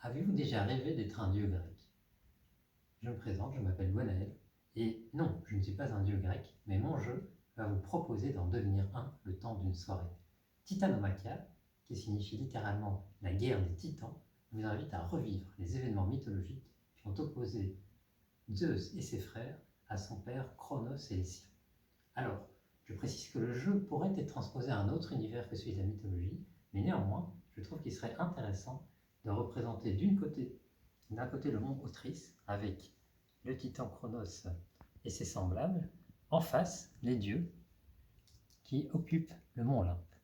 Avez-vous déjà rêvé d'être un dieu grec? Je me présente, je m'appelle Gwenaël, et non, je ne suis pas un dieu grec, mais mon jeu va vous proposer d'en devenir un le temps d'une soirée. Titanomachia, qui signifie littéralement la guerre des titans, vous invite à revivre les événements mythologiques qui ont opposé Zeus et ses frères à son père Cronos et les siens. Alors, je précise que le jeu pourrait être transposé à un autre univers que celui de la mythologie, mais néanmoins, je trouve qu'il serait intéressant de représenter d'un côté le mont Othrys, avec le titan Cronos et ses semblables, en face les dieux qui occupent le mont Olympe.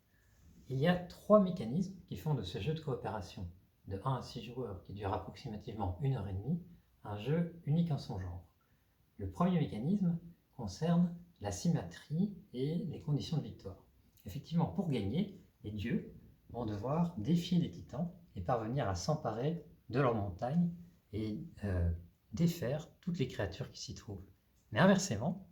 Il y a 3 mécanismes qui font de ce jeu de coopération de 1 à 6 joueurs, qui dure approximativement 1h30, un jeu unique en son genre. Le premier mécanisme concerne la symétrie et les conditions de victoire. Effectivement, pour gagner, les dieux vont devoir défier les titans et parvenir à s'emparer de leur montagne et défaire toutes les créatures qui s'y trouvent. Mais inversement,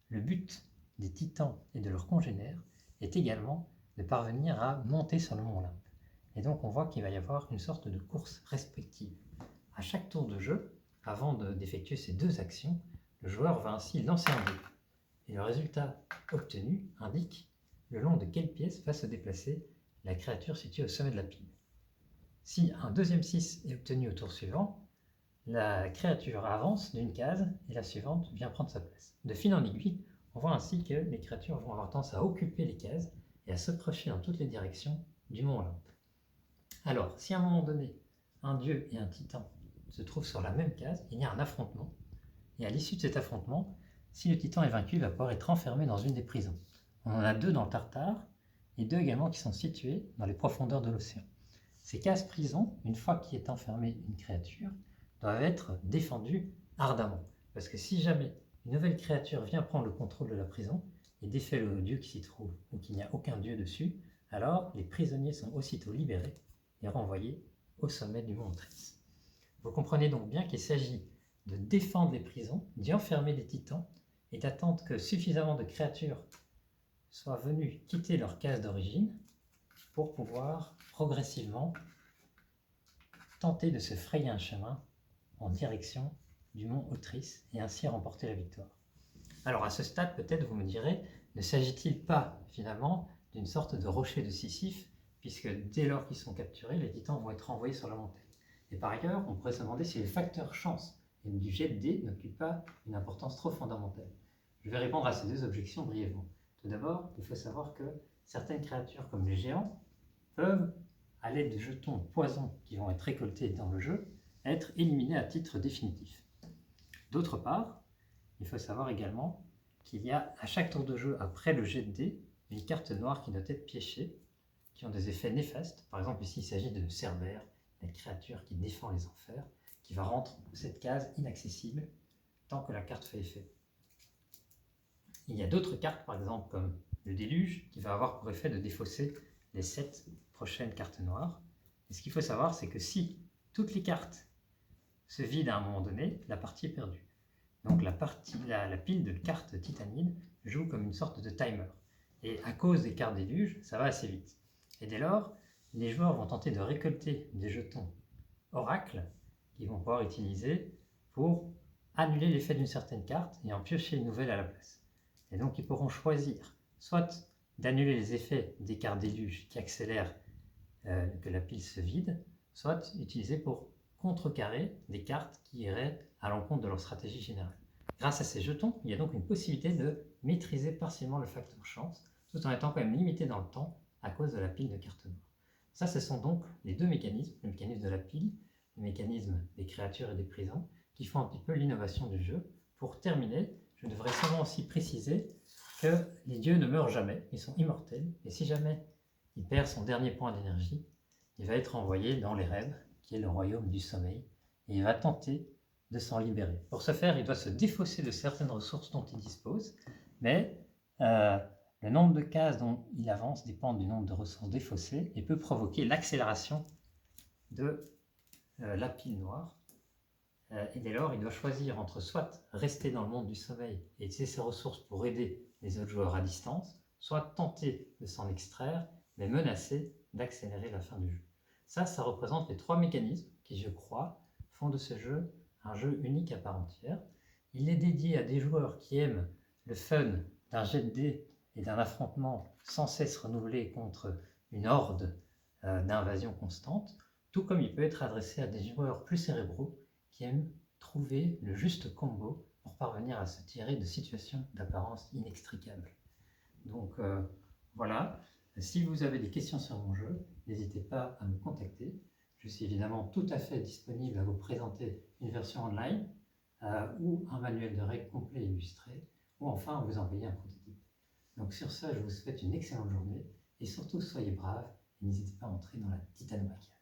le but des titans et de leurs congénères est également de parvenir à monter sur le mont Olympe. Et donc on voit qu'il va y avoir une sorte de course respective. À chaque tour de jeu, avant d'effectuer ces 2 actions, le joueur va ainsi lancer un dé. Et le résultat obtenu indique le long de quelle pièce va se déplacer la créature située au sommet de la pile. Si un deuxième 6 est obtenu au tour suivant, la créature avance d'une case et la suivante vient prendre sa place. De fil en aiguille, on voit ainsi que les créatures vont avoir tendance à occuper les cases et à se projeter dans toutes les directions du mont Olympe. Alors, si à un moment donné, un dieu et un titan se trouvent sur la même case, il y a un affrontement. Et à l'issue de cet affrontement, si le titan est vaincu, il va pouvoir être enfermé dans une des prisons. On en a 2 dans le Tartare et 2 également qui sont situées dans les profondeurs de l'océan. Ces cases prisons, une fois qu'y est enfermée une créature, doivent être défendues ardemment. Parce que si jamais une nouvelle créature vient prendre le contrôle de la prison et défait le dieu qui s'y trouve ou qu'il n'y a aucun dieu dessus, alors les prisonniers sont aussitôt libérés et renvoyés au sommet du mont Othrys. Vous comprenez donc bien qu'il s'agit de défendre les prisons, d'y enfermer des titans et d'attendre que suffisamment de créatures soient venues quitter leur case d'origine pour pouvoir progressivement tenter de se frayer un chemin en direction du mont Othrys et ainsi remporter la victoire. Alors à ce stade, peut-être vous me direz, ne s'agit-il pas finalement d'une sorte de rocher de Sisyphe, puisque dès lors qu'ils sont capturés, les titans vont être renvoyés sur la montagne. Et par ailleurs, on pourrait se demander si le facteur chance et du jet de dés n'occupe pas une importance trop fondamentale. Je vais répondre à ces 2 objections brièvement. Tout d'abord, il faut savoir que certaines créatures comme les géants peuvent, à l'aide de jetons poison qui vont être récoltés dans le jeu, être éliminées à titre définitif. D'autre part, il faut savoir également qu'il y a à chaque tour de jeu, après le jet de dés, une carte noire qui doit être piégée, qui ont des effets néfastes. Par exemple, ici, il s'agit de Cerbère, la créature qui défend les enfers, qui va rendre cette case inaccessible tant que la carte fait effet. Il y a d'autres cartes, par exemple, comme le déluge, qui va avoir pour effet de défausser les 7 prochaines cartes noires. Et ce qu'il faut savoir, c'est que si toutes les cartes se vident à un moment donné, la partie est perdue. Donc la pile de cartes titanides joue comme une sorte de timer. Et à cause des cartes déluge, ça va assez vite. Et dès lors, les joueurs vont tenter de récolter des jetons oracles qu'ils vont pouvoir utiliser pour annuler l'effet d'une certaine carte et en piocher une nouvelle à la place. Et donc ils pourront choisir soit d'annuler les effets des cartes déluge qui accélèrent que la pile se vide, soit utiliser pour contrecarrer des cartes qui iraient à l'encontre de leur stratégie générale. Grâce à ces jetons, il y a donc une possibilité de maîtriser partiellement le facteur chance, tout en étant quand même limité dans le temps à cause de la pile de cartes noires. Ça, ce sont donc les 2 mécanismes, le mécanisme de la pile, le mécanisme des créatures et des prisons, qui font un petit peu l'innovation du jeu. Pour terminer, je devrais seulement aussi préciser que les dieux ne meurent jamais, ils sont immortels, et si jamais il perd son dernier point d'énergie, il va être envoyé dans les rêves, qui est le royaume du sommeil, et il va tenter de s'en libérer. Pour ce faire, il doit se défausser de certaines ressources dont il dispose, mais le nombre de cases dont il avance dépend du nombre de ressources défaussées et peut provoquer l'accélération de la pile noire. Et dès lors, il doit choisir entre soit rester dans le monde du sommeil et utiliser ses ressources pour aider les autres joueurs à distance, soit tenter de s'en extraire, mais menacer d'accélérer la fin du jeu. Ça représente les 3 mécanismes qui, je crois, font de ce jeu un jeu unique à part entière. Il est dédié à des joueurs qui aiment le fun d'un jet de dés et d'un affrontement sans cesse renouvelé contre une horde d'invasion constante, tout comme il peut être adressé à des joueurs plus cérébraux qui aiment trouver le juste combo pour parvenir à se tirer de situations d'apparence inextricables. Donc voilà, si vous avez des questions sur mon jeu, n'hésitez pas à me contacter. Je suis évidemment tout à fait disponible à vous présenter une version online ou un manuel de règles complet illustré, ou enfin à vous envoyer un prototype. Donc sur ça, je vous souhaite une excellente journée et surtout soyez braves et n'hésitez pas à entrer dans la titanomaquia.